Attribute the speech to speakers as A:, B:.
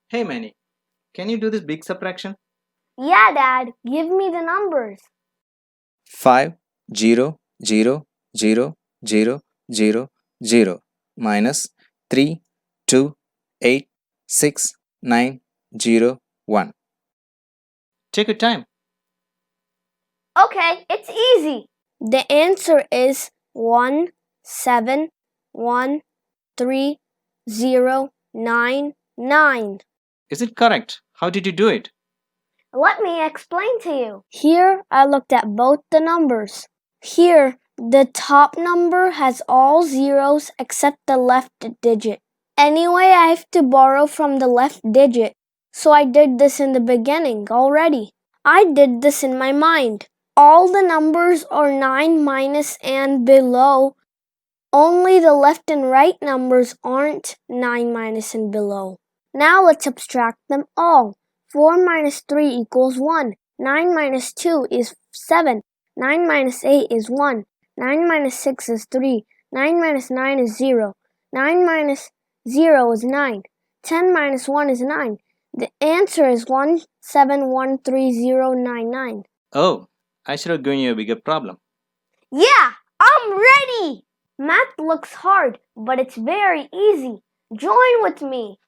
A: Hey Manny, can you do this big subtraction?
B: Yeah, Dad, give me the numbers.
C: 5 0 0 0 0 0 0 minus 3 2 8 6 9 0 1.
A: Take your time.
B: Okay, it's easy. The answer is 1 7 1 3 0 9 9.
A: Is it correct? How did you do it?
B: Let me explain to you. Here, I looked at both the numbers. Here, the top number has all zeros except the left digit. Anyway, I have to borrow from the left digit. So I did this in the beginning already. I did this in my mind. All the numbers are 9 minus and below. Only the left and right numbers aren't 9 minus and below. Now let's subtract them all. 4 minus 3 equals 1. 9 minus 2 is 7. 9 minus 8 is 1. 9 minus 6 is 3. 9 minus 9 is 0. 9 minus 0 is 9. 10 minus 1 is 9. The answer is 1713099.
A: Oh, I should have given you a bigger problem.
B: Yeah, I'm ready! Math looks hard, but it's very easy. Join with me.